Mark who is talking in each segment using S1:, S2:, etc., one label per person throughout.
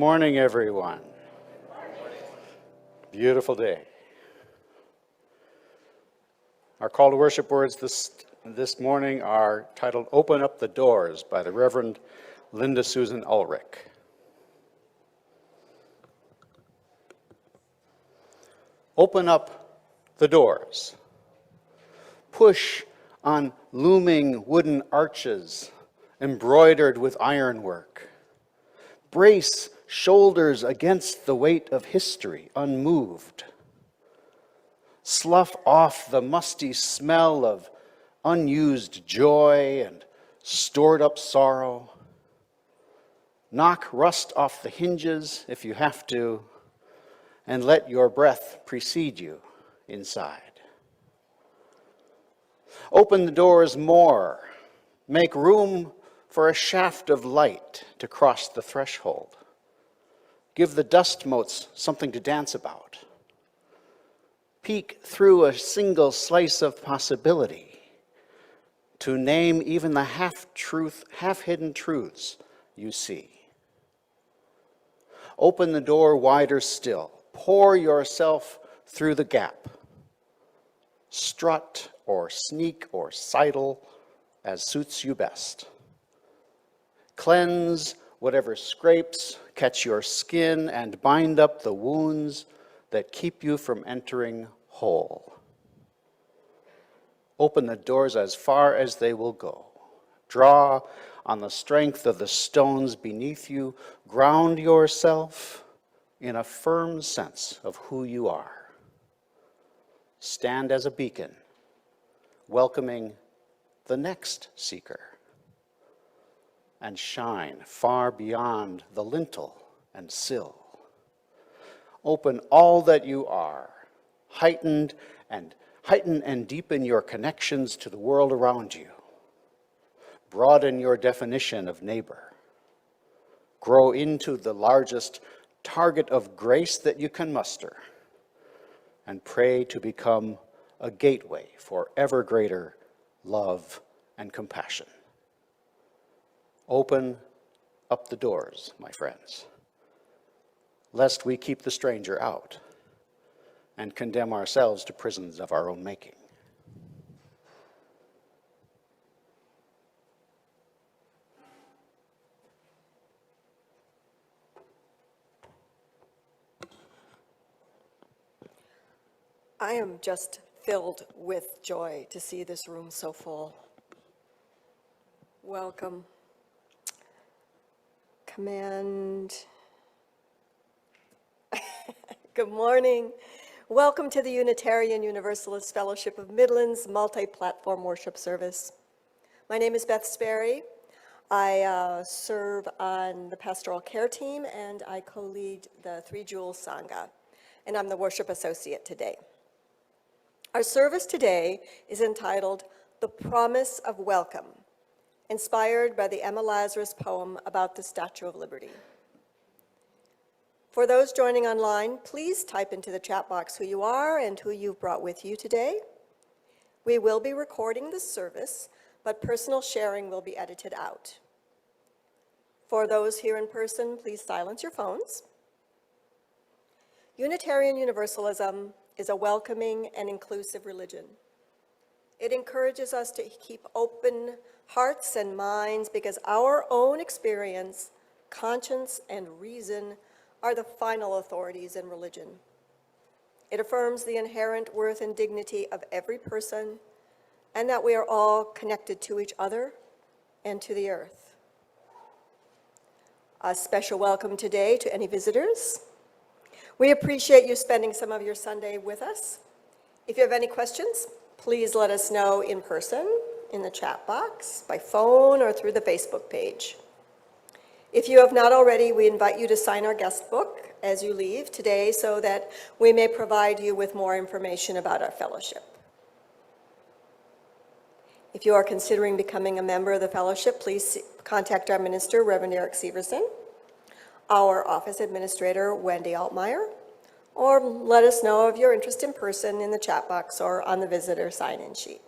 S1: morning, everyone. Beautiful day. Our call to worship words this morning are titled Open Up the Doors by the Reverend Linda Susan Ulrich. Open up the doors. Push on looming wooden arches embroidered with ironwork. Brace shoulders against the weight of history, unmoved. Slough off the musty smell of unused joy and stored up sorrow. Knock rust off the hinges if you have to, and let your breath precede you inside. Open the doors more. Make room for a shaft of light to cross the threshold. Give the dust motes something to dance about. Peek through a single slice of possibility to name even the half-hidden truths you see. Open the door wider still. Pour yourself through the gap. Strut or sneak or sidle as suits you best. Cleanse whatever scrapes catch your skin and bind up the wounds that keep you from entering whole. Open the doors as far as they will go. Draw on the strength of the stones beneath you. Ground yourself in a firm sense of who you are. Stand as a beacon, welcoming the next seeker, and shine far beyond the lintel and sill. Open all that you are, heighten and deepen your connections to the world around you. Broaden your definition of neighbor. Grow into the largest target of grace that you can muster, and pray to become a gateway for ever greater love and compassion. Open up the doors, my friends, lest we keep the stranger out and condemn ourselves to prisons of our own making.
S2: I am just filled with joy to see this room so full. Welcome. Command. Good morning. Welcome to the Unitarian Universalist Fellowship of Midlands multi-platform worship service. My name is Beth Sperry. I serve on the pastoral care team and I co-lead the Three Jewels Sangha, and I'm the worship associate today. Our service today is entitled The Promise of Welcome, inspired by the Emma Lazarus poem about the Statue of Liberty. For those joining online, please type into the chat box who you are and who you've brought with you today. We will be recording this service, but personal sharing will be edited out. For those here in person, please silence your phones. Unitarian Universalism is a welcoming and inclusive religion. It encourages us to keep open hearts and minds because our own experience, conscience, and reason are the final authorities in religion. It affirms the inherent worth and dignity of every person and that we are all connected to each other and to the earth. A special welcome today to any visitors. We appreciate you spending some of your Sunday with us. If you have any questions, please let us know in person, in the chat box, by phone, or through the Facebook page. If you have not already, we invite you to sign our guest book as you leave today so that we may provide you with more information about our fellowship. If you are considering becoming a member of the fellowship, please contact our minister, Reverend Eric Severson, our office administrator, Wendy Altmeyer, or let us know of your interest in person in the chat box or on the visitor sign-in sheet.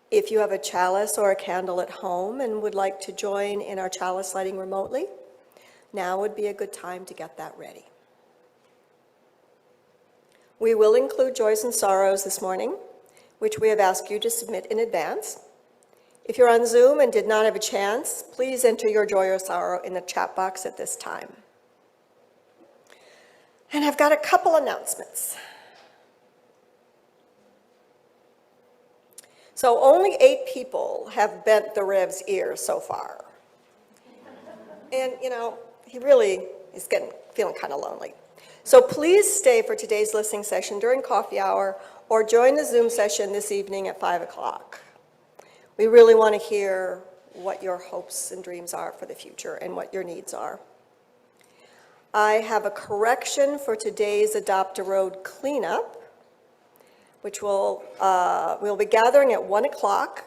S2: If you have a chalice or a candle at home and would like to join in our chalice lighting remotely, Now would be a good time to get that ready. We will include joys and sorrows this morning, which we have asked you to submit in advance. If you're on Zoom and did not have a chance, please enter your joy or sorrow in the chat box at this time. And I've got a couple announcements. So only 8 people have bent the Rev's ear so far. And, you know, he really is feeling kind of lonely. So please stay for today's listening session during coffee hour or join the Zoom session this evening at 5 o'clock. We really want to hear what your hopes and dreams are for the future and what your needs are. I have a correction for today's Adopt a Road cleanup, which we'll be gathering at 1 o'clock.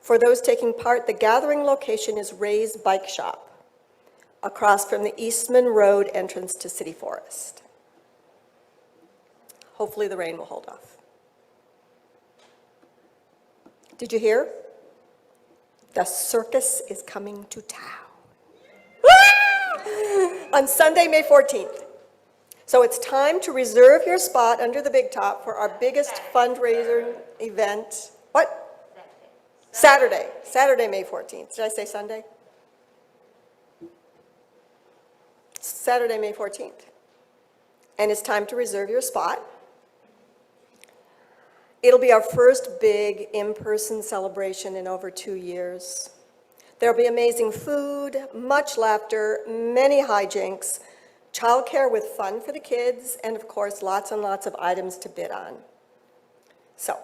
S2: For those taking part, the gathering location is Ray's Bike Shop, across from the Eastman Road entrance to City Forest. Hopefully the rain will hold off. Did you hear? The circus is coming to town. On Sunday, May 14th. So it's time to reserve your spot under the big top for our biggest fundraiser event. What? Saturday, May 14th. Did I say Sunday? Saturday, May 14th. And it's time to reserve your spot. It'll be our first big in-person celebration in over 2 years. There'll be amazing food, much laughter, many hijinks, childcare with fun for the kids, and of course, lots and lots of items to bid on. So,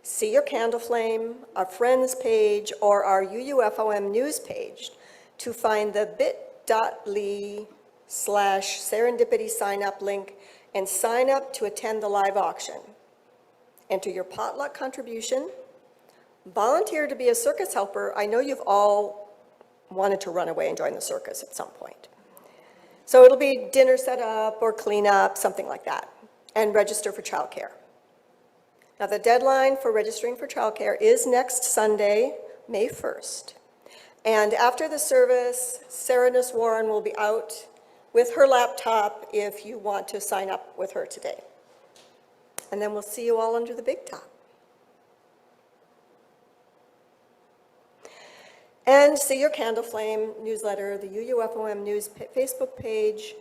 S2: see your candle flame, our friends page, or our UUFOM news page to find the bit.ly/serendipity sign up link and sign up to attend the live auction. Enter your potluck contribution, volunteer to be a circus helper. I know you've all wanted to run away and join the circus at some point. So it'll be dinner set up or clean up, something like that, and register for childcare. Now the deadline for registering for childcare is next Sunday, May 1st. And after the service, Sarah Niswaran will be out with her laptop if you want to sign up with her today. And then we'll see you all under the big top. And see your Candle Flame newsletter, the UUFOM News Facebook page,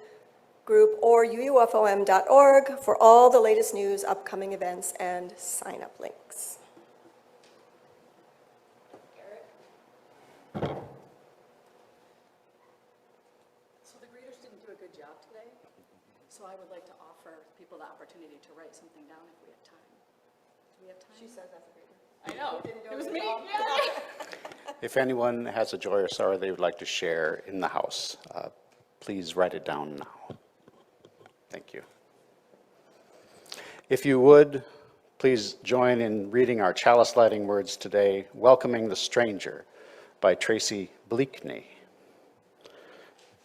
S2: group, or uufom.org for all the latest news, upcoming events, and sign-up links.
S3: So the greeters didn't do a good job today, so I would like to offer people the opportunity to write something down if we have time. Do we have time?
S2: She says that's a great one.
S3: I know, it was me.
S1: If anyone has a joy or sorrow they would like to share in the house, please write it down now. Thank you. If you would, please join in reading our chalice lighting words today, Welcoming the Stranger by Tracy Bleakney.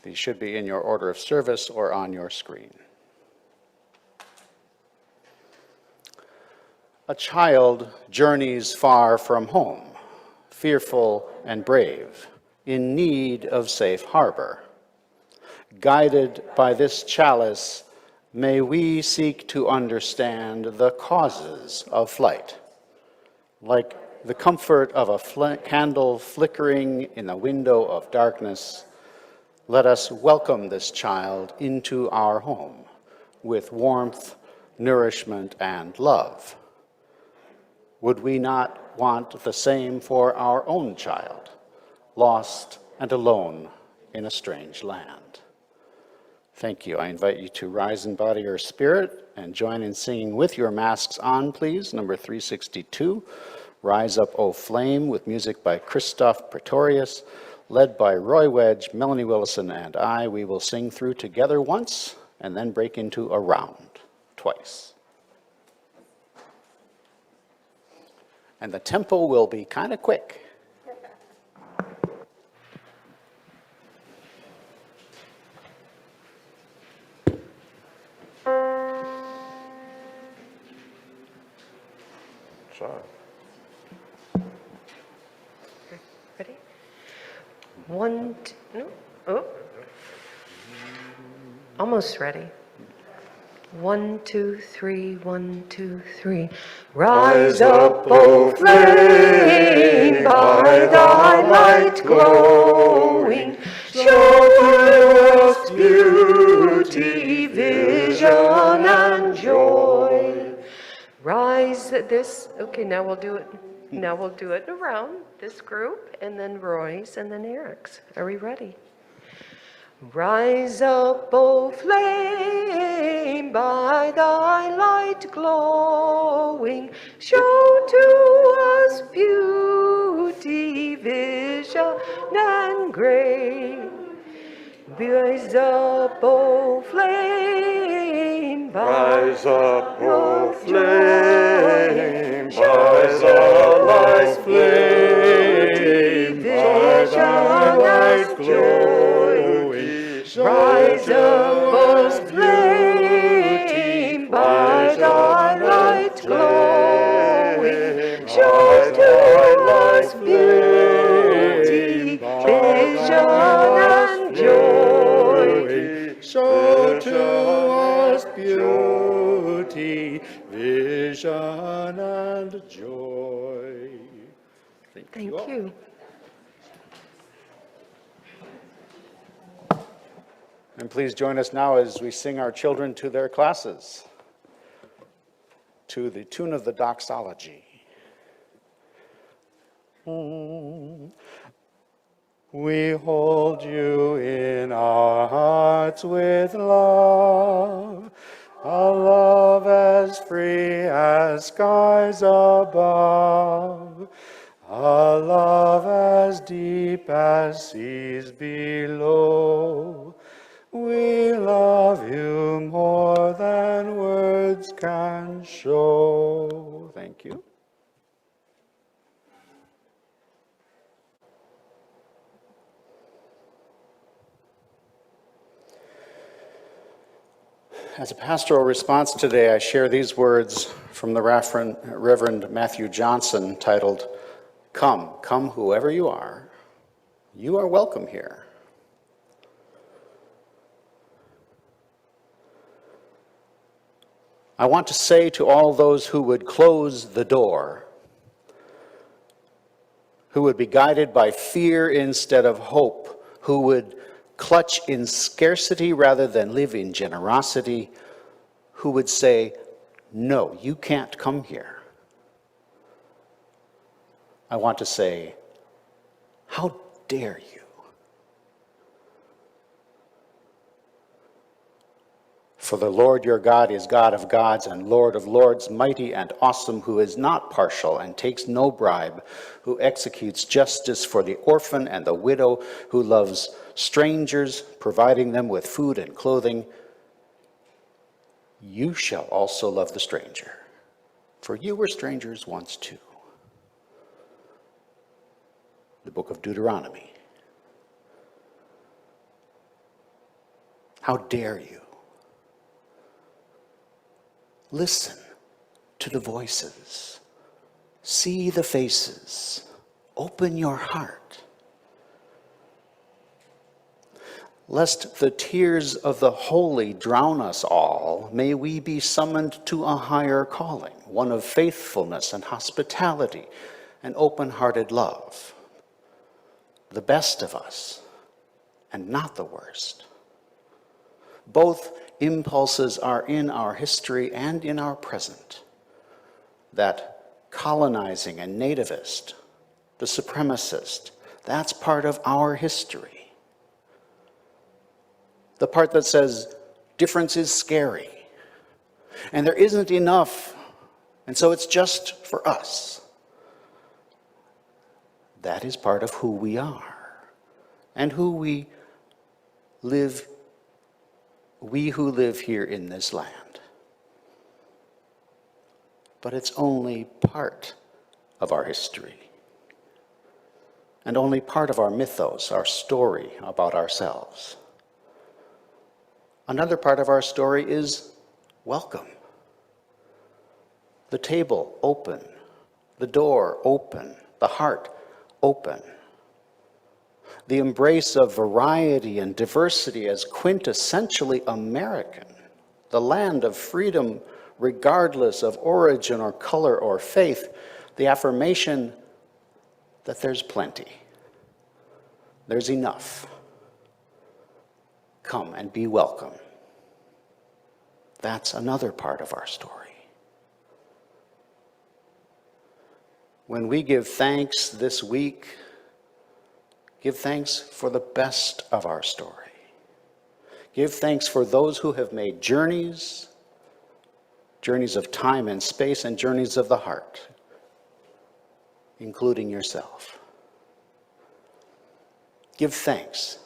S1: These should be in your order of service or on your screen. A child journeys far from home, fearful and brave, in need of safe harbor. Guided by this chalice, may we seek to understand the causes of flight. Like the comfort of a candle flickering in the window of darkness, let us welcome this child into our home with warmth, nourishment, and love. Would we not want the same for our own child, lost and alone in a strange land? Thank you. I invite you to rise in body or spirit and join in singing with your masks on, please. Number 362, Rise Up, O Flame, with music by Christoph Pretorius, led by Roy Wedge, Melanie Willison, and I. We will sing through together once and then break into a round twice. And the tempo will be kind of quick.
S4: Sorry.
S5: Ready? One, two, no? Oh.
S4: Almost ready. 1, 2, 3, 1, 2, 3. Rise up, O flame, by thy light glowing, show to us beauty, vision, and joy. Rise this, okay, now we'll do it. Now we'll do it around this group, and then Roy's, and then Eric's. Are we ready? Rise up, O flame, by thy light glowing, show to us beauty, vision, and grace. Rise up, O flame,
S5: Rise up, O flame, by thy light flame, by thy light glowing.
S4: Rise up, O flame, by thy light glowing, show to us beauty, vision, and joy.
S1: Show to us beauty, vision, and joy.
S4: Thank you.
S1: And please join us now as we sing our children to their classes, to the tune of the doxology. We hold you in our hearts with love, a love as free as skies above, a love as deep as seas below. We love you more than words can show. Thank you. As a pastoral response today, I share these words from the Reverend Matthew Johnson titled, "Come, come whoever you are welcome here." I want to say to all those who would close the door, who would be guided by fear instead of hope, who would clutch in scarcity rather than live in generosity, who would say, "No, you can't come here." I want to say, how dare you? For the Lord your God is God of gods and Lord of lords, mighty and awesome, who is not partial and takes no bribe, who executes justice for the orphan and the widow, who loves strangers, providing them with food and clothing. You shall also love the stranger, for you were strangers once too. The book of Deuteronomy. How dare you? Listen to the voices. See the faces. Open your heart. Lest the tears of the holy drown us all, may we be summoned to a higher calling, one of faithfulness and hospitality and open-hearted love. The best of us, and not the worst. Both impulses are in our history and in our present. That colonizing and nativist, the supremacist, that's part of our history. The part that says difference is scary, and there isn't enough, and so it's just for us. That is part of who we are, and who we who live here in this land. But it's only part of our history, and only part of our mythos, our story about ourselves. Another part of our story is welcome. The table open, the door open, the heart open. the embrace of variety and diversity as quintessentially American, the land of freedom regardless of origin or color or faith, the affirmation that there's plenty, there's enough. Come and be welcome. That's another part of our story. When we give thanks this week, give thanks for the best of our story. Give thanks for those who have made journeys of time and space, and journeys of the heart, including yourself. Give thanks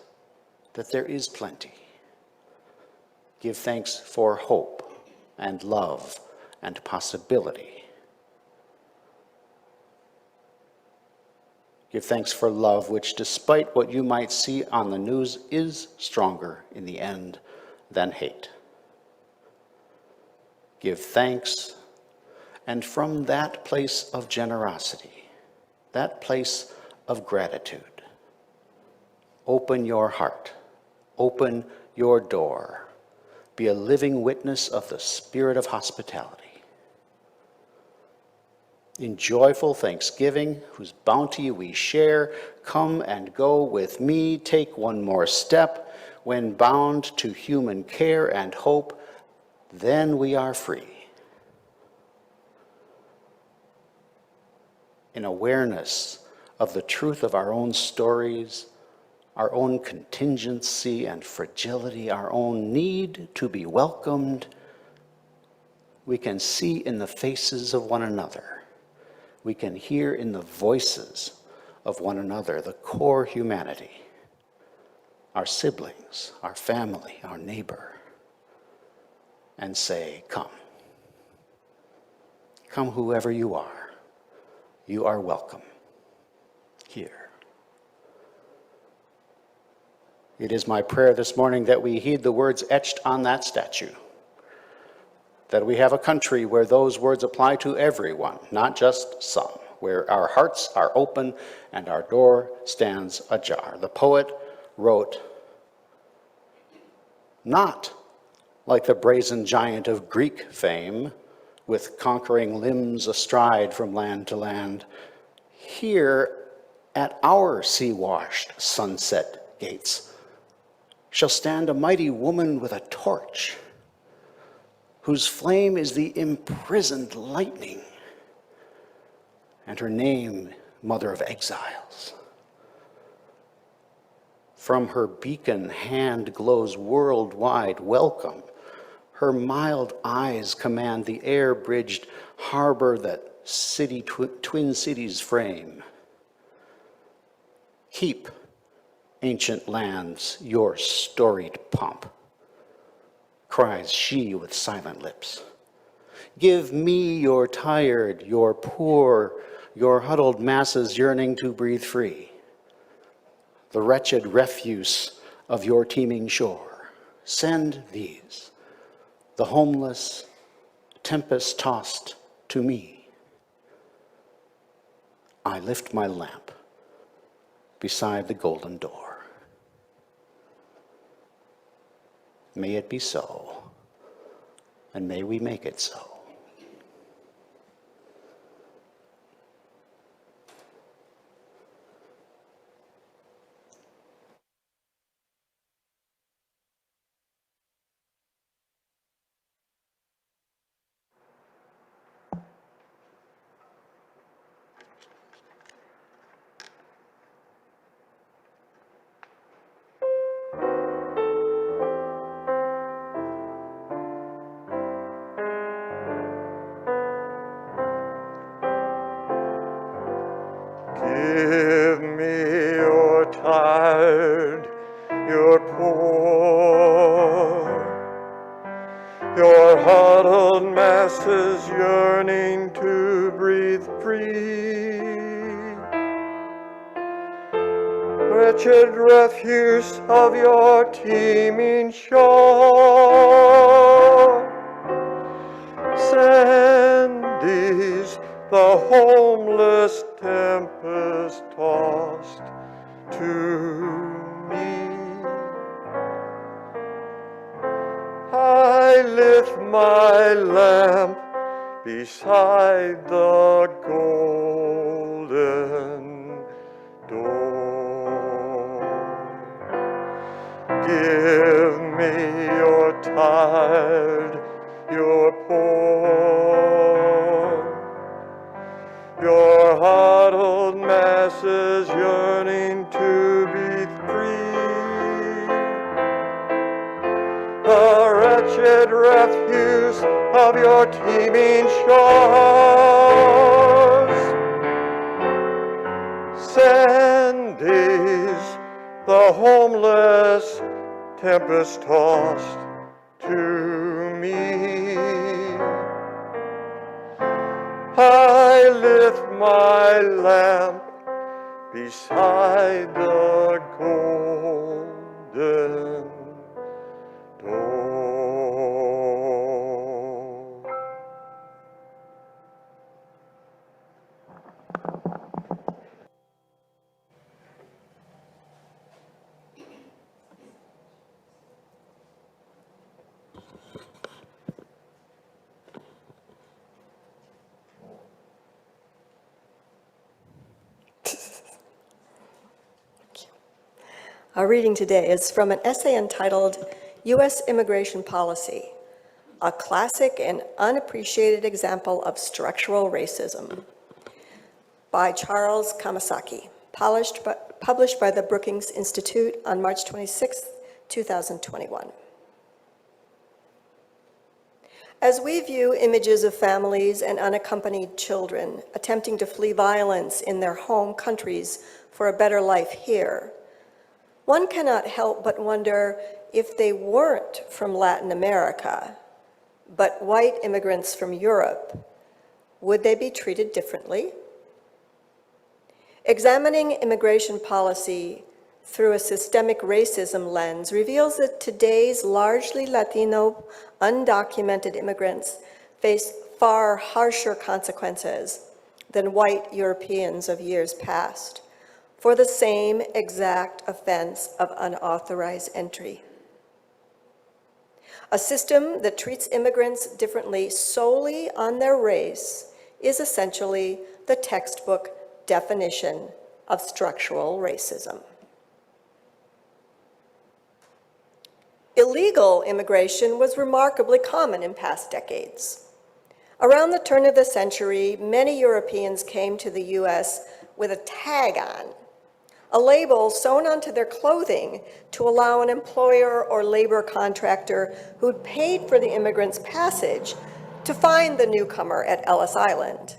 S1: that there is plenty. Give thanks for hope and love and possibility. Give thanks for love, which, despite what you might see on the news, is stronger in the end than hate. Give thanks, and from that place of generosity, that place of gratitude, open your heart, open your door, be a living witness of the spirit of hospitality. In joyful thanksgiving, whose bounty we share, come and go with me, take one more step, when bound to human care and hope, then we are free. In awareness of the truth of our own stories, our own contingency and fragility, our own need to be welcomed, we can see in the faces of one another. We can hear in the voices of one another the core humanity, our siblings, our family, our neighbor, and say, come. Come whoever you are welcome here. It is my prayer this morning that we heed the words etched on that statue, that we have a country where those words apply to everyone, not just some, where our hearts are open and our door stands ajar. The poet wrote, not like the brazen giant of Greek fame, with conquering limbs astride from land to land, here at our sea-washed sunset gates shall stand a mighty woman with a torch, whose flame is the imprisoned lightning, and her name, Mother of Exiles. From her beacon hand glows worldwide welcome. Her mild eyes command the air-bridged harbor that twin cities frame. Keep, ancient lands, your storied pomp, cries she with silent lips. Give me your tired, your poor, your huddled masses yearning to breathe free, the wretched refuse of your teeming shore. Send these, the homeless, tempest-tossed, to me. I lift my lamp beside the golden door. May it be so, and may we make it so.
S5: Give me your tired, your poor, your huddled masses yearning to breathe free. Wretched refuse of your teeming shore, send these, the homeless tempest-tossed, to me. I lift my lamp beside the golden door. Give me your tired, your poor, your huddled masses yearning to be free. The wretched refuse of your teeming shores. Send these, the homeless, tempest-tossed, to me. I lift my lamp beside the golden door.
S2: Our reading today is from an essay entitled U.S. Immigration Policy, a classic and unappreciated example of structural racism, by Charles Kamasaki, published by the Brookings Institute on March 26, 2021. As we view images of families and unaccompanied children attempting to flee violence in their home countries for a better life here, one cannot help but wonder if they weren't from Latin America, but white immigrants from Europe, would they be treated differently? Examining immigration policy through a systemic racism lens reveals that today's largely Latino undocumented immigrants face far harsher consequences than white Europeans of years past for the same exact offense of unauthorized entry. A system that treats immigrants differently solely on their race is essentially the textbook definition of structural racism. Illegal immigration was remarkably common in past decades. Around the turn of the century, many Europeans came to the US with a tag on, a label sewn onto their clothing to allow an employer or labor contractor who'd paid for the immigrant's passage to find the newcomer at Ellis Island.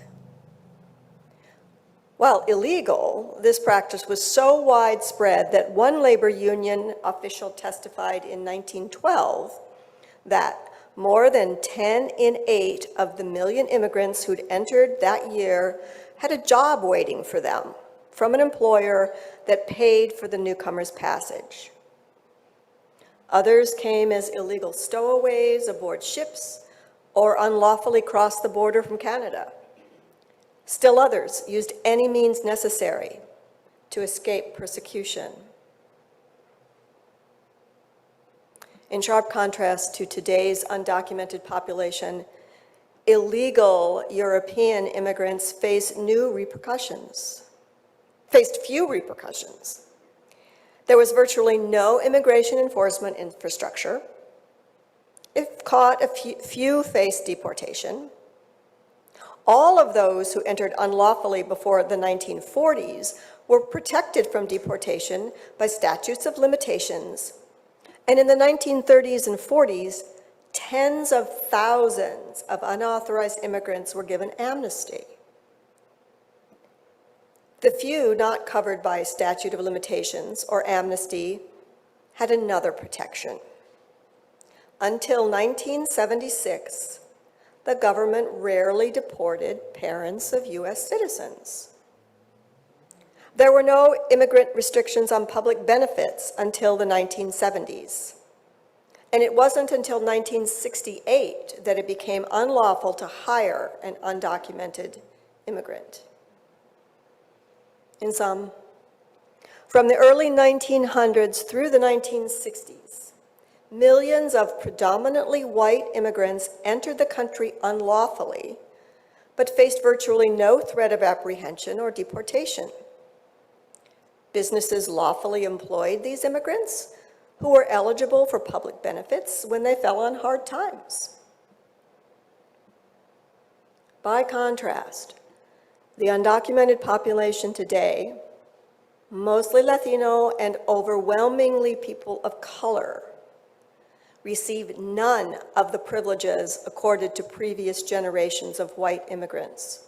S2: While illegal, this practice was so widespread that one labor union official testified in 1912 that more than 10 in 8 of the million immigrants who'd entered that year had a job waiting for them from an employer that paid for the newcomer's passage. Others came as illegal stowaways aboard ships or unlawfully crossed the border from Canada. Still others used any means necessary to escape persecution. In sharp contrast to today's undocumented population, illegal European immigrants faced few repercussions. There was virtually no immigration enforcement infrastructure. If caught, a few faced deportation. All of those who entered unlawfully before the 1940s were protected from deportation by statutes of limitations. And in the 1930s and 40s, tens of thousands of unauthorized immigrants were given amnesty. The few not covered by a statute of limitations or amnesty had another protection. Until 1976, the government rarely deported parents of US citizens. There were no immigrant restrictions on public benefits until the 1970s. And it wasn't until 1968 that it became unlawful to hire an undocumented immigrant. In sum, From the early 1900s through the 1960s, millions of predominantly white immigrants entered the country unlawfully, but faced virtually no threat of apprehension or deportation. Businesses lawfully employed these immigrants who were eligible for public benefits when they fell on hard times. By contrast, the undocumented population today, mostly Latino and overwhelmingly people of color, receive none of the privileges accorded to previous generations of white immigrants.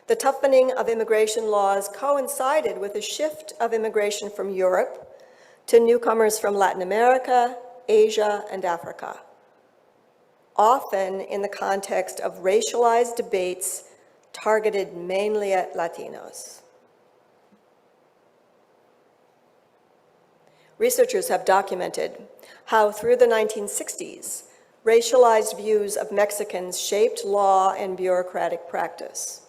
S2: The toughening of immigration laws coincided with a shift of immigration from Europe to newcomers from Latin America, Asia, and Africa, often in the context of racialized debates targeted mainly at Latinos. Researchers have documented how through the 1960s, racialized views of Mexicans shaped law and bureaucratic practice.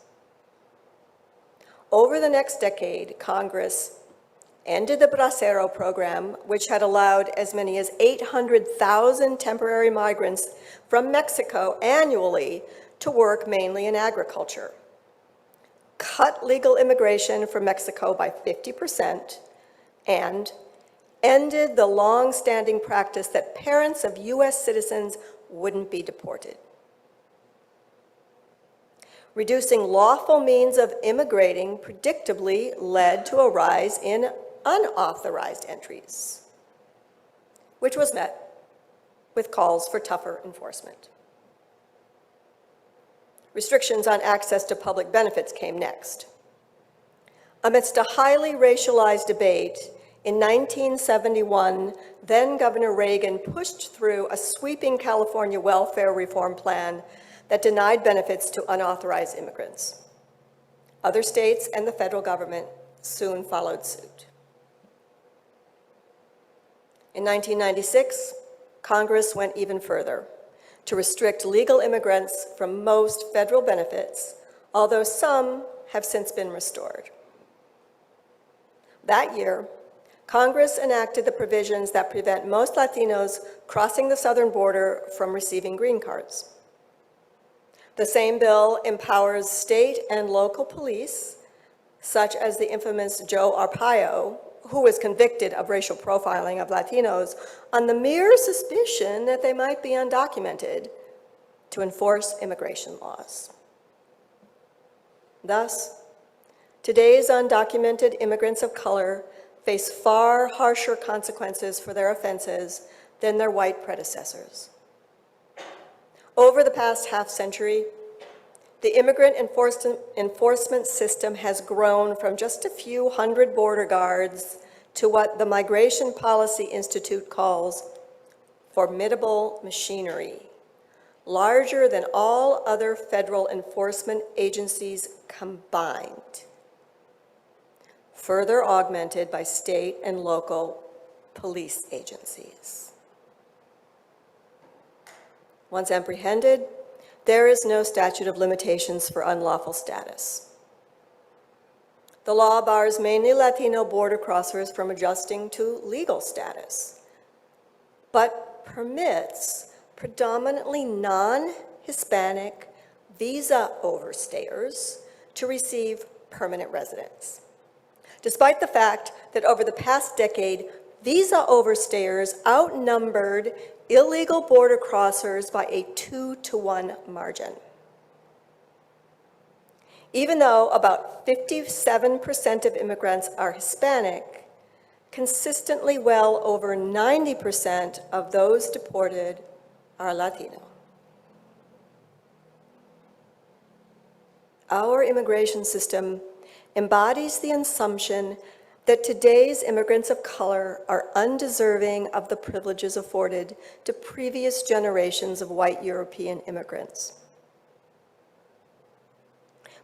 S2: Over the next decade, Congress ended the Bracero program, which had allowed as many as 800,000 temporary migrants from Mexico annually to work mainly in agriculture, cut legal immigration from Mexico by 50%, and ended the long-standing practice that parents of U.S. citizens wouldn't be deported. Reducing lawful means of immigrating predictably led to a rise in unauthorized entries, which was met with calls for tougher enforcement. Restrictions on access to public benefits came next. Amidst a highly racialized debate, in 1971, then Governor Reagan pushed through a sweeping California welfare reform plan that denied benefits to unauthorized immigrants. Other states and the federal government soon followed suit. In 1996, Congress went even further to restrict legal immigrants from most federal benefits, although some have since been restored. That year, Congress enacted the provisions that prevent most Latinos crossing the southern border from receiving green cards. The same bill empowers state and local police, such as the infamous Joe Arpaio, who was convicted of racial profiling of Latinos on the mere suspicion that they might be undocumented, to enforce immigration laws. Thus, today's undocumented immigrants of color face far harsher consequences for their offenses than their white predecessors. Over the past half-century, the immigrant enforcement system has grown from just a few hundred border guards to what the Migration Policy Institute calls formidable machinery, larger than all other federal enforcement agencies combined, further augmented by state and local police agencies. Once apprehended, there is no statute of limitations for unlawful status. The law bars mainly Latino border crossers from adjusting to legal status, but permits predominantly non-Hispanic visa overstayers to receive permanent residence. Despite the fact that over the past decade, visa overstayers outnumbered illegal border crossers by a 2-to-1 margin. Even though about 57% of immigrants are Hispanic, consistently well over 90% of those deported are Latino. Our immigration system embodies the assumption that today's immigrants of color are undeserving of the privileges afforded to previous generations of white European immigrants.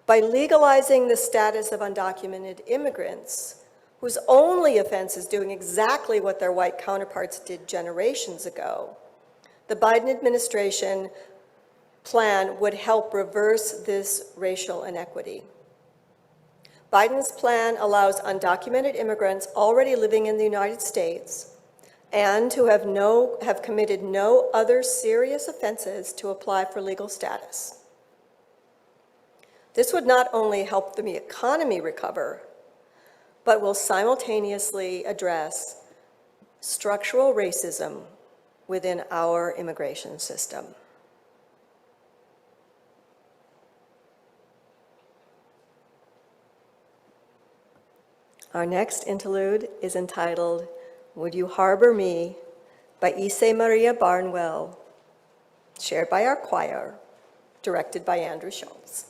S2: By legalizing the status of undocumented immigrants, whose only offense is doing exactly what their white counterparts did generations ago, the Biden administration plan would help reverse this racial inequity. Biden's plan allows undocumented immigrants already living in the United States and who have committed no other serious offenses to apply for legal status. This would not only help the economy recover, but will simultaneously address structural racism within our immigration system. Our next interlude is entitled, "Would You Harbor Me?" by Issei Maria Barnwell, shared by our choir, directed by Andrew Schultz.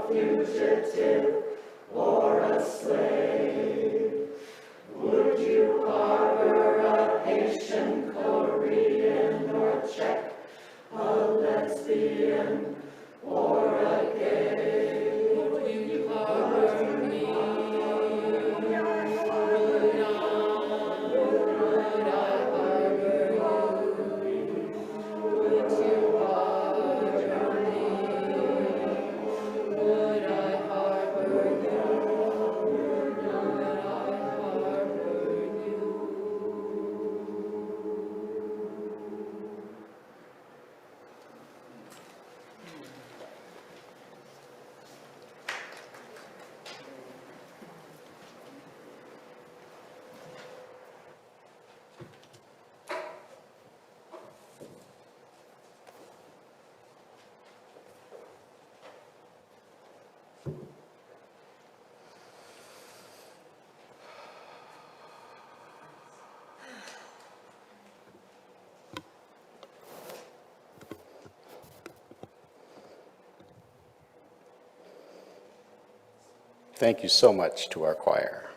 S6: Fugitive or a slave,
S1: Thank you so much to our choir.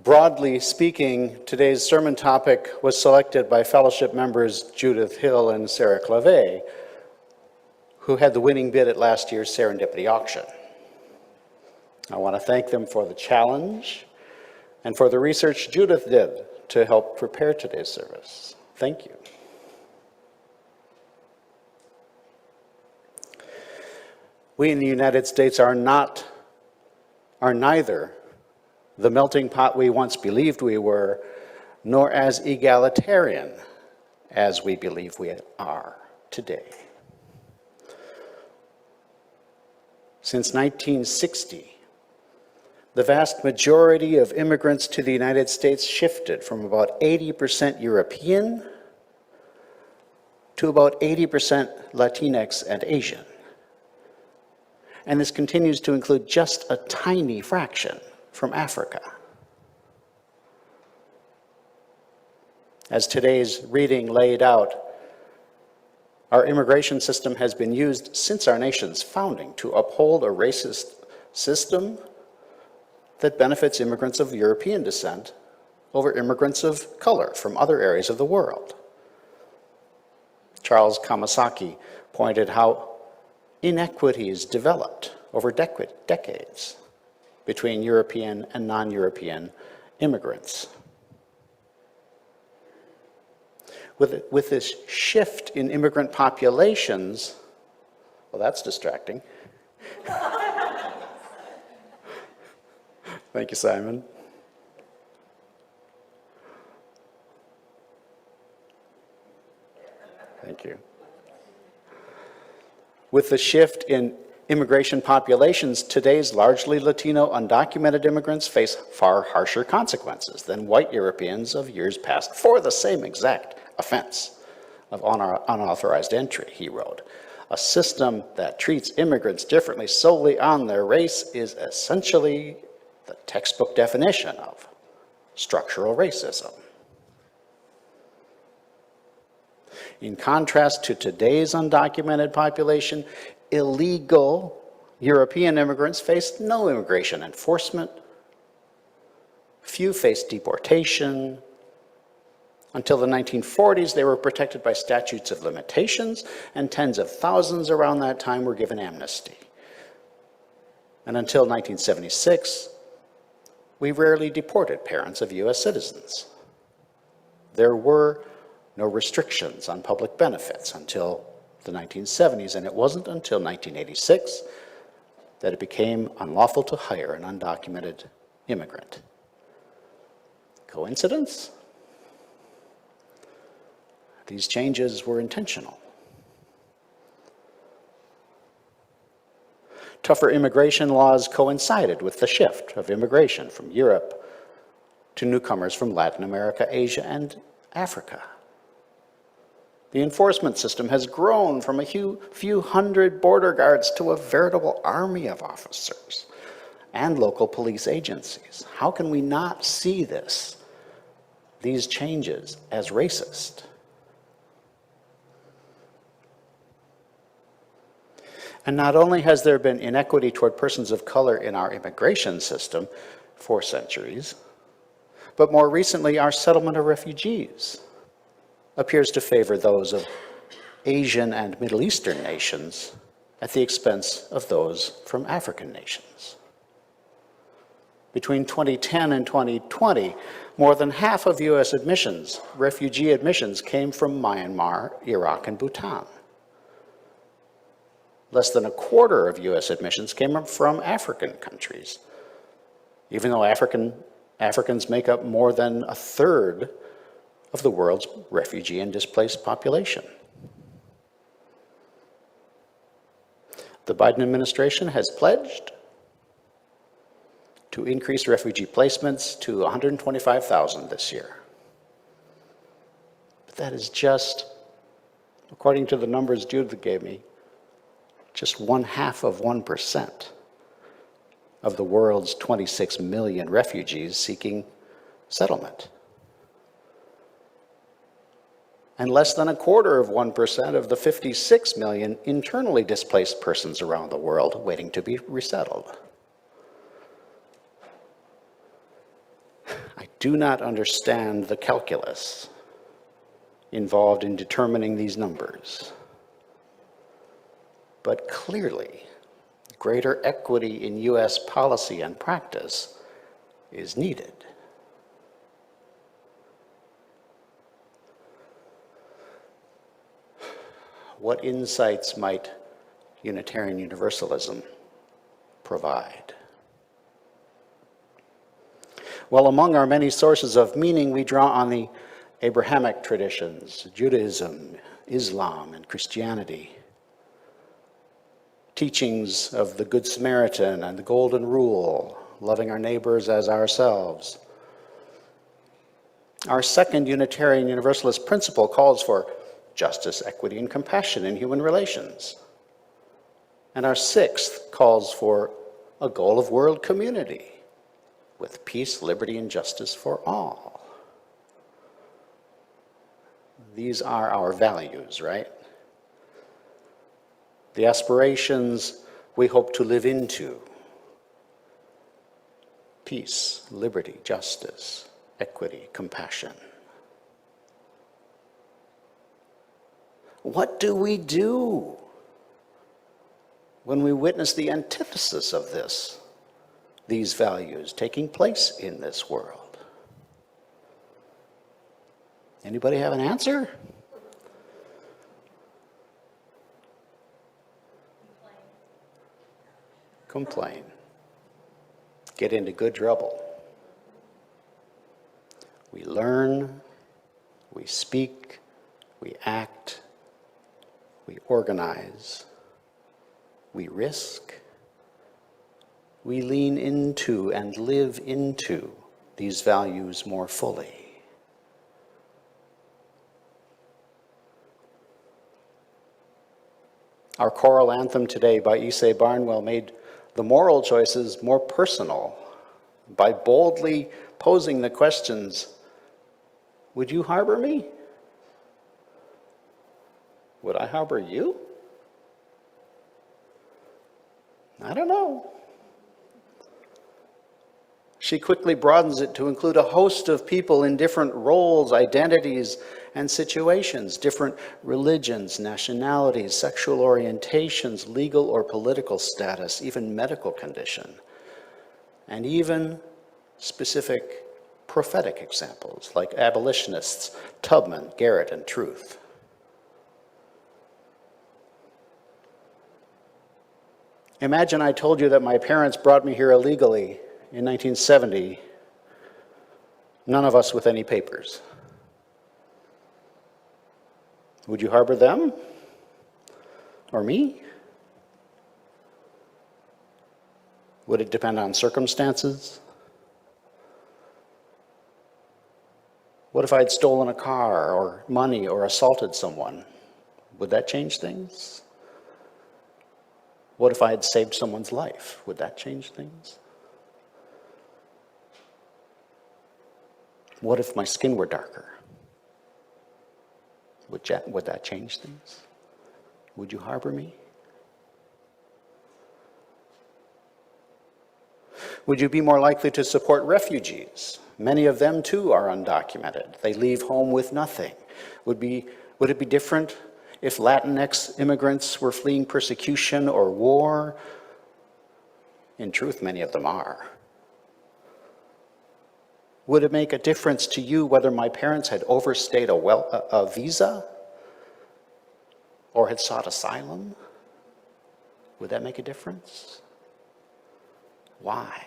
S1: Broadly speaking, today's sermon topic was selected by fellowship members Judith Hill and Sarah Clave, who had the winning bid at last year's Serendipity auction. I want to thank them for the challenge and for the research Judith did to help prepare today's service. Thank you. We in the United States are neither the melting pot we once believed we were, nor as egalitarian as we believe we are today. Since 1960, the vast majority of immigrants to the United States shifted from about 80% European to about 80% Latinx and Asian. And this continues to include just a tiny fraction from Africa. As today's reading laid out, our immigration system has been used since our nation's founding to uphold a racist system that benefits immigrants of European descent over immigrants of color from other areas of the world. Charles Kamasaki pointed how inequities developed over decades between European and non-European immigrants. With this shift in immigrant populations, well, that's distracting. Thank you, Simon. Thank you. With the shift in immigration populations, today's largely Latino undocumented immigrants face far harsher consequences than white Europeans of years past for the same exact offense of unauthorized entry, he wrote. A system that treats immigrants differently solely on their race is essentially the textbook definition of structural racism. In contrast to today's undocumented population, illegal European immigrants faced no immigration enforcement. Few faced deportation. Until the 1940s, they were protected by statutes of limitations, and tens of thousands around that time were given amnesty. And until 1976, we rarely deported parents of U.S. citizens. There were no restrictions on public benefits until the 1970s, and it wasn't until 1986 that it became unlawful to hire an undocumented immigrant. Coincidence? These changes were intentional. Tougher immigration laws coincided with the shift of immigration from Europe to newcomers from Latin America, Asia, and Africa. The enforcement system has grown from a few hundred border guards to a veritable army of officers and local police agencies. How can we not see these changes, as racist? And not only has there been inequity toward persons of color in our immigration system for centuries, but more recently our settlement of refugees appears to favor those of Asian and Middle Eastern nations at the expense of those from African nations. Between 2010 and 2020, more than half of U.S. refugee admissions, came from Myanmar, Iraq, and Bhutan. Less than a quarter of U.S. admissions came from African countries, even though Africans make up more than a third of the world's refugee and displaced population. The Biden administration has pledged to increase refugee placements to 125,000 this year. But that is just, according to the numbers Judith gave me, just 0.5% of the world's 26 million refugees seeking settlement. and less than 0.25% of the 56 million internally displaced persons around the world waiting to be resettled. I do not understand the calculus involved in determining these numbers, but clearly, greater equity in U.S. policy and practice is needed. What insights might Unitarian Universalism provide? Well, among our many sources of meaning, we draw on the Abrahamic traditions, Judaism, Islam, and Christianity, teachings of the Good Samaritan and the Golden Rule, loving our neighbors as ourselves. Our second Unitarian Universalist principle calls for justice, equity, and compassion in human relations. And our sixth calls for a goal of world community with peace, liberty, and justice for all. These are our values, right? The aspirations we hope to live into: peace, liberty, justice, equity, compassion. What do we do when we witness the antithesis of these values taking place in this world? Anybody have an answer? Complain. Get into good trouble. We learn, we speak, we act, we organize, we risk, we lean into and live into these values more fully. Our choral anthem today by Isay Barnwell made the moral choices more personal by boldly posing the questions: would you harbor me? Would I harbor you? I don't know. She quickly broadens it to include a host of people in different roles, identities, and situations, different religions, nationalities, sexual orientations, legal or political status, even medical condition, and even specific prophetic examples like abolitionists Tubman, Garrett, and Truth. Imagine I told you that my parents brought me here illegally in 1970, none of us with any papers. Would you harbor them? Or me? Would it depend on circumstances? What if I'd stolen a car or money or assaulted someone? Would that change things? What if I had saved someone's life? Would that change things? What if my skin were darker? Would that change things? Would you harbor me? Would you be more likely to support refugees? Many of them, too, are undocumented. They leave home with nothing. Would it be different if Latinx immigrants were fleeing persecution or war? In truth, many of them are. Would it make a difference to you whether my parents had overstayed a visa or had sought asylum? Would that make a difference? Why?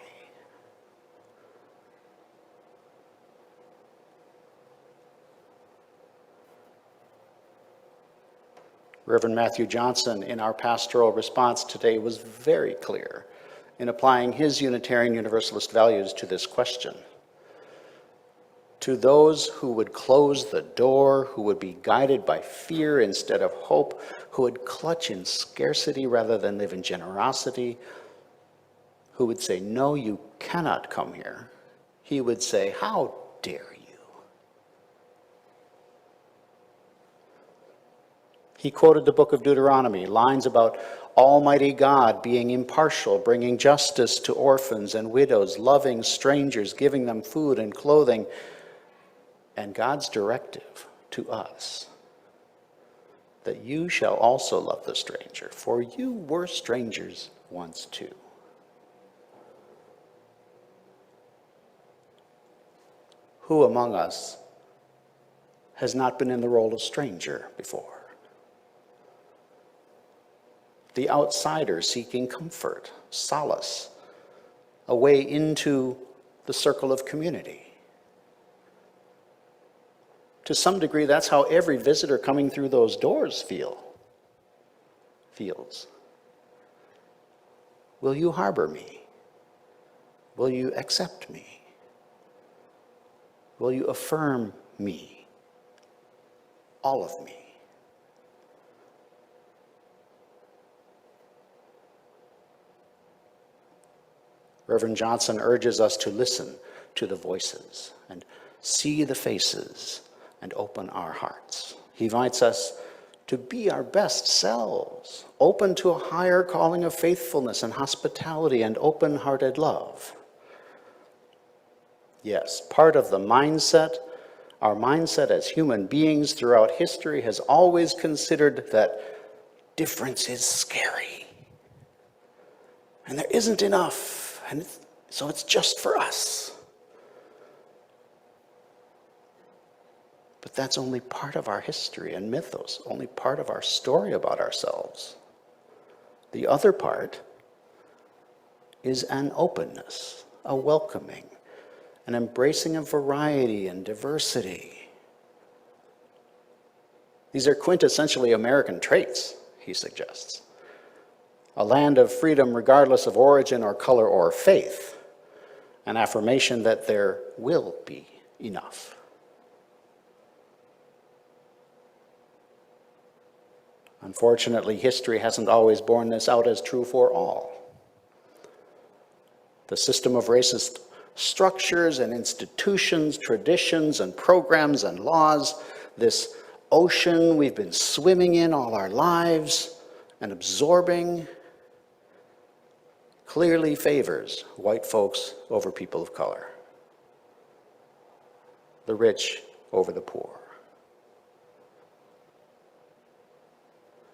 S1: Reverend Matthew Johnson, in our pastoral response today, was very clear in applying his Unitarian Universalist values to this question. To those who would close the door, who would be guided by fear instead of hope, who would clutch in scarcity rather than live in generosity, who would say, "No, you cannot come here," he would say, "How dare you?" He quoted the book of Deuteronomy, lines about Almighty God being impartial, bringing justice to orphans and widows, loving strangers, giving them food and clothing, and God's directive to us, that you shall also love the stranger, for you were strangers once too. Who among us has not been in the role of stranger before? The outsider seeking comfort, solace, a way into the circle of community. To some degree, that's how every visitor coming through those doors feels. Will you harbor me? Will you accept me? Will you affirm me? All of me. Reverend Johnson urges us to listen to the voices and see the faces and open our hearts. He invites us to be our best selves, open to a higher calling of faithfulness and hospitality and open-hearted love. Yes, part of the mindset, our mindset as human beings throughout history has always considered that difference is scary. And there isn't enough. And so it's just for us. But that's only part of our history and mythos, only part of our story about ourselves. The other part is an openness, a welcoming, an embracing of variety and diversity. These are quintessentially American traits, he suggests. A land of freedom regardless of origin or color or faith, an affirmation that there will be enough. Unfortunately, history hasn't always borne this out as true for all. The system of racist structures and institutions, traditions and programs and laws, this ocean we've been swimming in all our lives and absorbing, clearly favors white folks over people of color, the rich over the poor.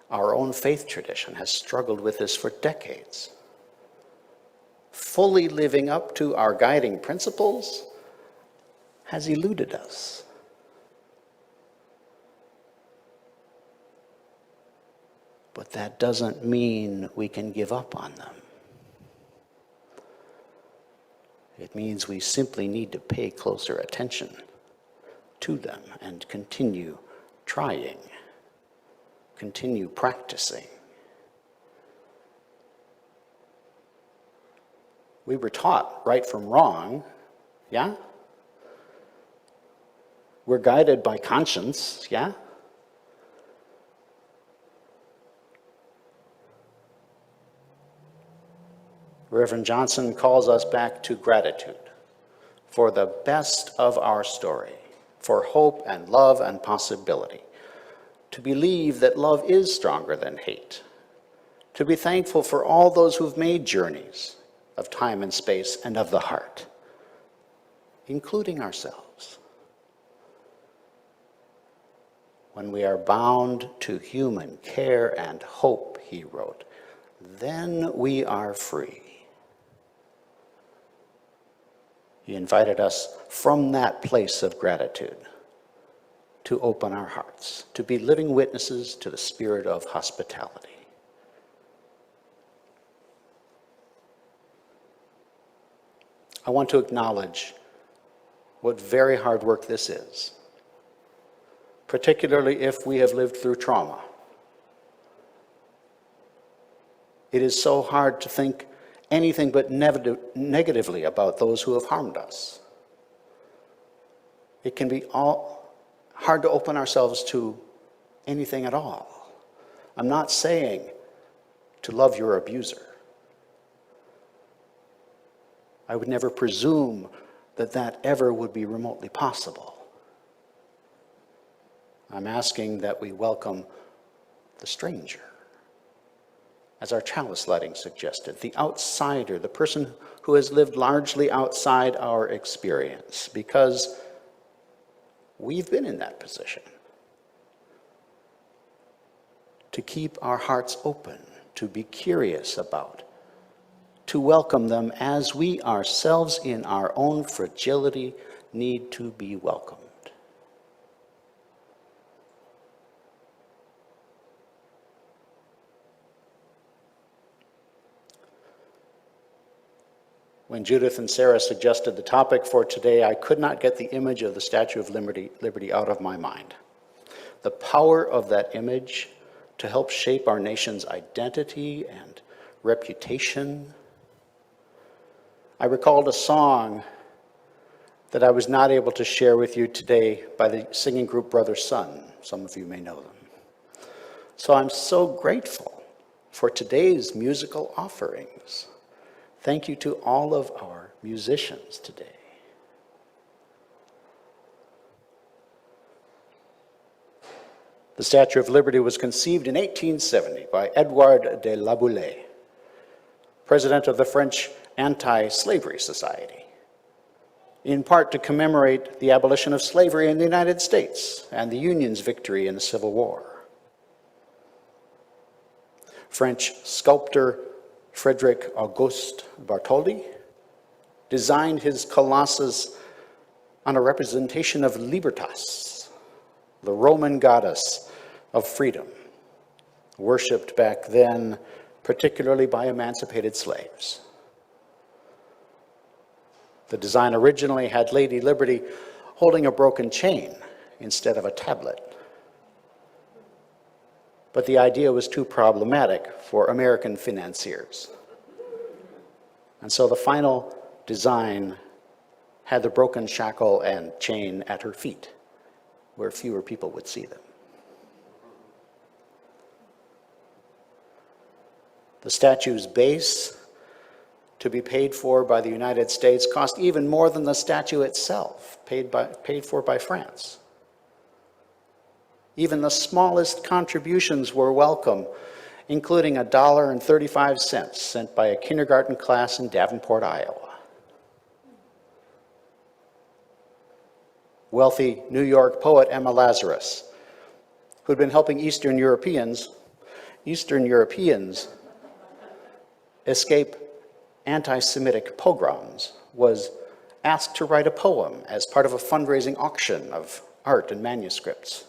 S1: Our own faith tradition has struggled with this for decades. Fully living up to our guiding principles has eluded us. But that doesn't mean we can give up on them. It means we simply need to pay closer attention to them and continue trying, continue practicing. We were taught right from wrong, yeah? We're guided by conscience, yeah? Reverend Johnson calls us back to gratitude for the best of our story, for hope and love and possibility, to believe that love is stronger than hate, to be thankful for all those who've made journeys of time and space and of the heart, including ourselves. When we are bound to human care and hope, he wrote, then we are free. He invited us from that place of gratitude to open our hearts, to be living witnesses to the spirit of hospitality. I want to acknowledge what very hard work this is, particularly if we have lived through trauma. It is so hard to think anything but negatively about those who have harmed us. It can be hard to open ourselves to anything at all. I'm not saying to love your abuser. I would never presume that that ever would be remotely possible. I'm asking that we welcome the stranger. As our chalice lighting suggested, the outsider, the person who has lived largely outside our experience, because we've been in that position. To keep our hearts open, to be curious about, to welcome them as we ourselves in our own fragility need to be welcomed. When Judith and Sarah suggested the topic for today, I could not get the image of the Statue of Liberty out of my mind. The power of that image to help shape our nation's identity and reputation. I recalled a song that I was not able to share with you today by the singing group Brother Sun. Some of you may know them. So I'm so grateful for today's musical offerings. Thank you to all of our musicians today. The Statue of Liberty was conceived in 1870 by Edouard de Laboulaye, president of the French Anti-Slavery Society, in part to commemorate the abolition of slavery in the United States and the Union's victory in the Civil War. French sculptor Frédéric Auguste Bartholdi designed his colossus on a representation of Libertas, the Roman goddess of freedom, worshipped back then particularly by emancipated slaves. The design originally had Lady Liberty holding a broken chain instead of a tablet. But the idea was too problematic for American financiers. And so the final design had the broken shackle and chain at her feet, where fewer people would see them. The statue's base, to be paid for by the United States, cost even more than the statue itself, paid for by France. Even the smallest contributions were welcome, including $1.35 sent by a kindergarten class in Davenport, Iowa. Wealthy New York poet Emma Lazarus, who'd been helping Eastern Europeans escape anti-Semitic pogroms, was asked to write a poem as part of a fundraising auction of art and manuscripts.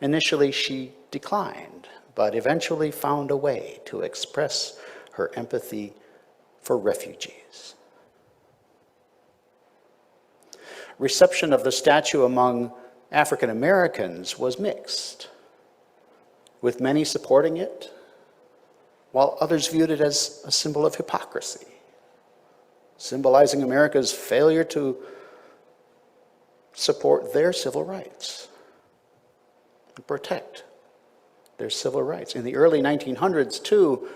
S1: Initially, she declined, but eventually found a way to express her empathy for refugees. Reception of the statue among African Americans was mixed, with many supporting it, while others viewed it as a symbol of hypocrisy, symbolizing America's failure to support their civil rights and protect their civil rights. In the early 1900s, too,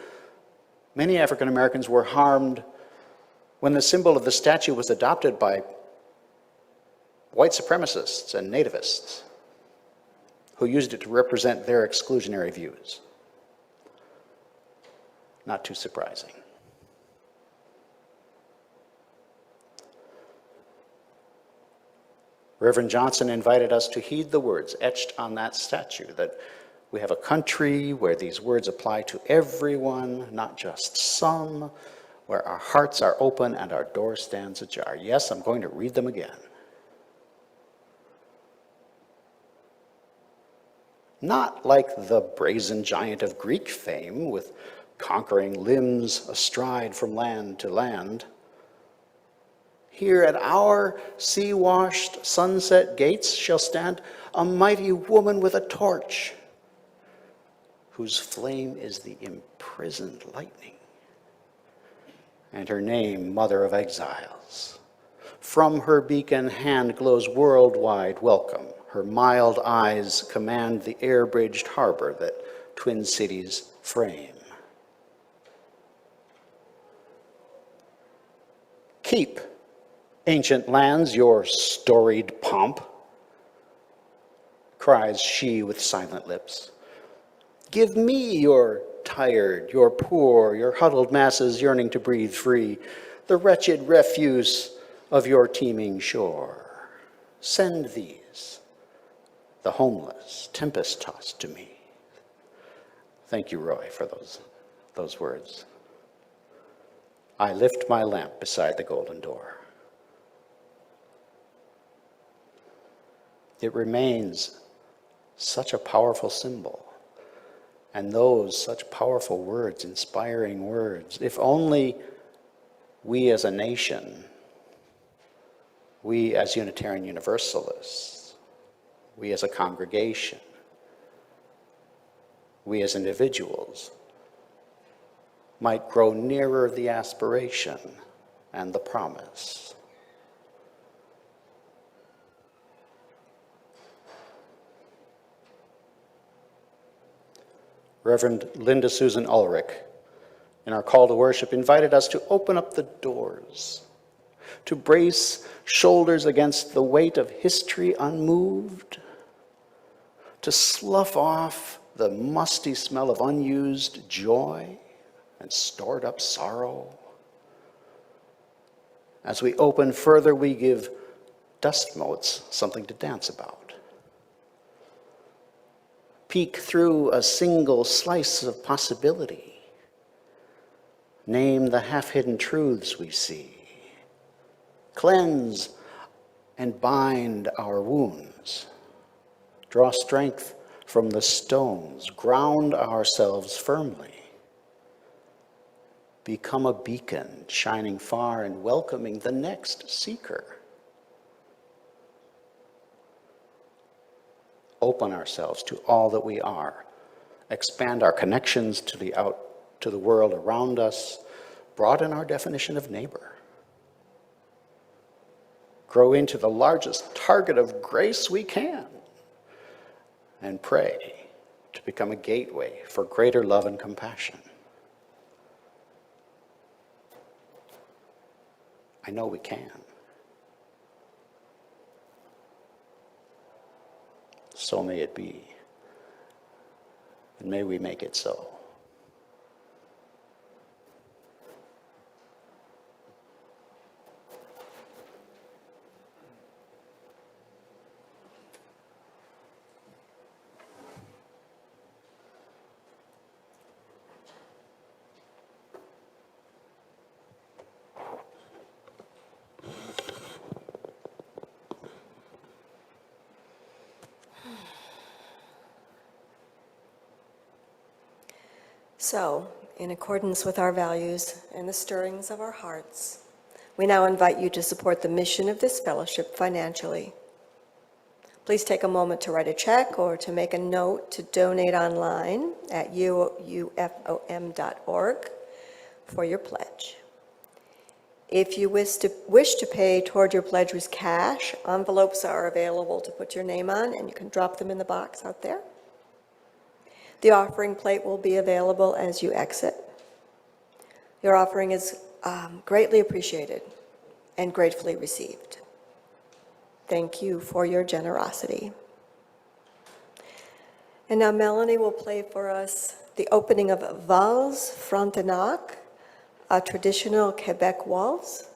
S1: many African Americans were harmed when the symbol of the statue was adopted by white supremacists and nativists who used it to represent their exclusionary views. Not too surprising. Reverend Johnson invited us to heed the words etched on that statue, that we have a country where these words apply to everyone, not just some, where our hearts are open and our door stands ajar. Yes, I'm going to read them again. Not like the brazen giant of Greek fame, with conquering limbs astride from land to land. Here at our sea-washed sunset gates shall stand a mighty woman with a torch, whose flame is the imprisoned lightning, and her name, Mother of Exiles. From her beacon hand glows worldwide welcome. Her mild eyes command the air-bridged harbor that twin cities frame. Keep, ancient lands, your storied pomp, cries she with silent lips. Give me your tired, your poor, your huddled masses yearning to breathe free, the wretched refuse of your teeming shore. Send these, the homeless, tempest-tossed to me. Thank you, Roy, for those words. I lift my lamp beside the golden door. It remains such a powerful symbol. And those such powerful words, inspiring words. If only we as a nation, we as Unitarian Universalists, we as a congregation, we as individuals might grow nearer the aspiration and the promise. Reverend Linda Susan Ulrich, in our call to worship, invited us to open up the doors, to brace shoulders against the weight of history unmoved, to slough off the musty smell of unused joy and stored up sorrow. As we open further, we give dust motes something to dance about. Peek through a single slice of possibility. Name the half-hidden truths we see. Cleanse and bind our wounds. Draw strength from the stones. Ground ourselves firmly. Become a beacon shining far and welcoming the next seeker. Open ourselves to all that we are. Expand our connections to the world around us. Broaden our definition of neighbor. Grow into the largest target of grace we can. And pray to become a gateway for greater love and compassion. I know we can. So may it be, and may we make it so.
S2: So, in accordance with our values and the stirrings of our hearts, we now invite you to support the mission of this fellowship financially. Please take a moment to write a check or to make a note to donate online at ufom.org for your pledge. If you wish to pay toward your pledge with cash, envelopes are available to put your name on, and you can drop them in the box out there. The offering plate will be available as you exit. Your offering is greatly appreciated and gratefully received. Thank you for your generosity. And now Melanie will play for us the opening of Valse Frontenac, a traditional Quebec waltz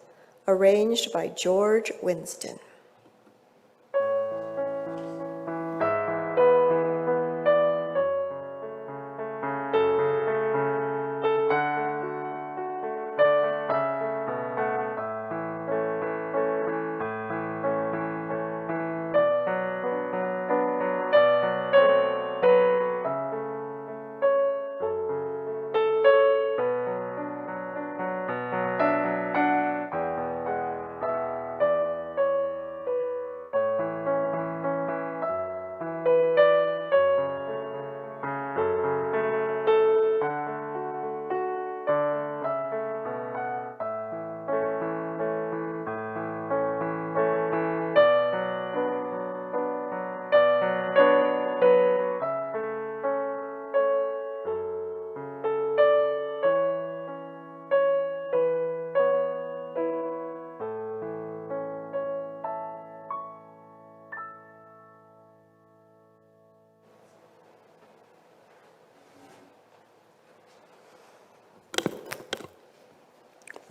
S2: arranged by George Winston.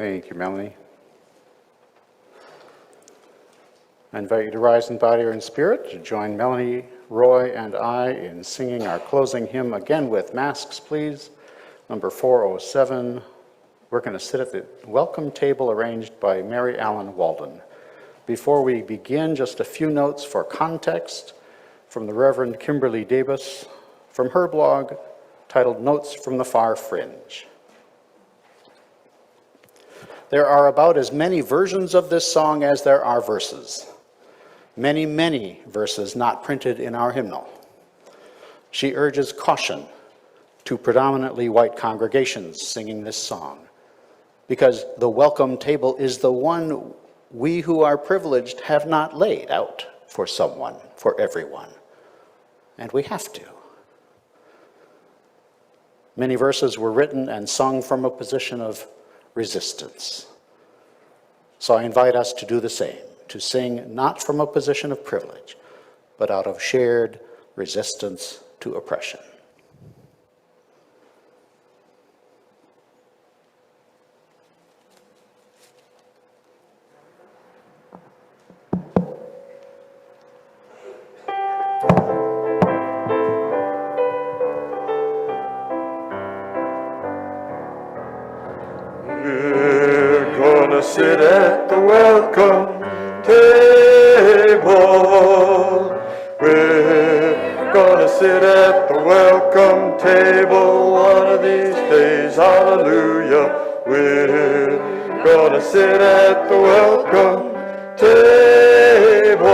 S1: Thank you, Melanie. I invite you to rise in body or in spirit to join Melanie, Roy, and I in singing our closing hymn, again with masks, please. Number 407. We're going to sit at the welcome table arranged by Mary Allen Walden. Before we begin, just a few notes for context from the Reverend Kimberly Davis from her blog titled Notes from the Far Fringe. There are about as many versions of this song as there are verses. Many, many verses not printed in our hymnal. She urges caution to predominantly white congregations singing this song, because the welcome table is the one we who are privileged have not laid out for someone, for everyone. And we have to. Many verses were written and sung from a position of resistance. So I invite us to do the same, to sing not from a position of privilege, but out of shared resistance to oppression.
S5: We're gonna sit at the welcome table. We're gonna sit at the welcome table one of these days. Hallelujah. We're gonna sit at the welcome table.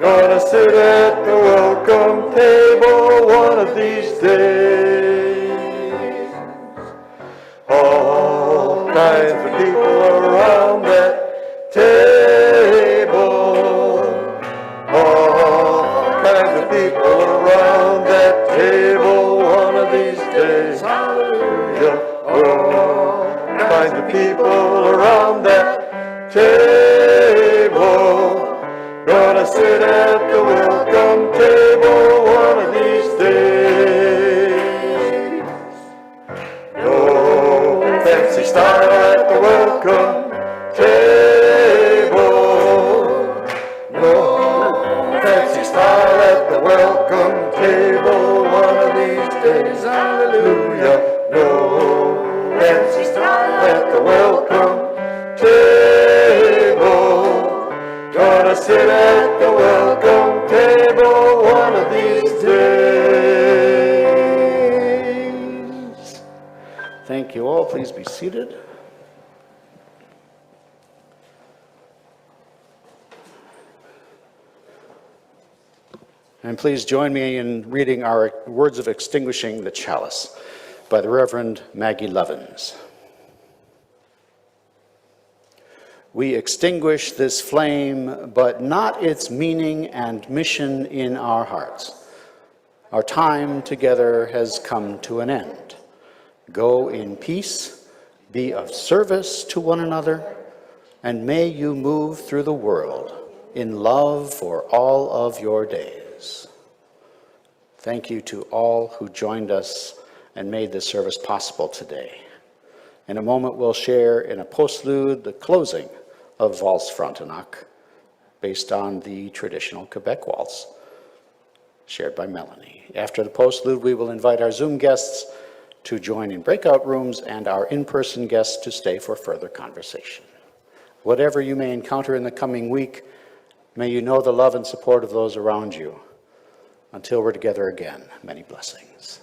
S5: Gonna sit at the welcome table one of these days. All kinds of people around that table. All kinds of people around that table one of these days. Hallelujah. All kinds of people around that table. Gonna sit at the welcome table one of these days. No fancy style at the welcome table. No fancy style at the welcome table one of these days. Hallelujah. No fancy style at the welcome table. Gonna sit at the welcome table one of these days.
S1: Thank you all. Please be seated. And please join me in reading our words of extinguishing the chalice by the Reverend Maggie Lovins. We extinguish this flame, but not its meaning and mission in our hearts. Our time together has come to an end. Go in peace, be of service to one another, and may you move through the world in love for all of your days. Thank you to all who joined us and made this service possible today. In a moment, we'll share in a postlude the closing of Valse Frontenac, based on the traditional Quebec waltz, shared by Melanie. After the postlude, we will invite our Zoom guests to join in breakout rooms and our in-person guests to stay for further conversation. Whatever you may encounter in the coming week, may you know the love and support of those around you. Until we're together again, many blessings.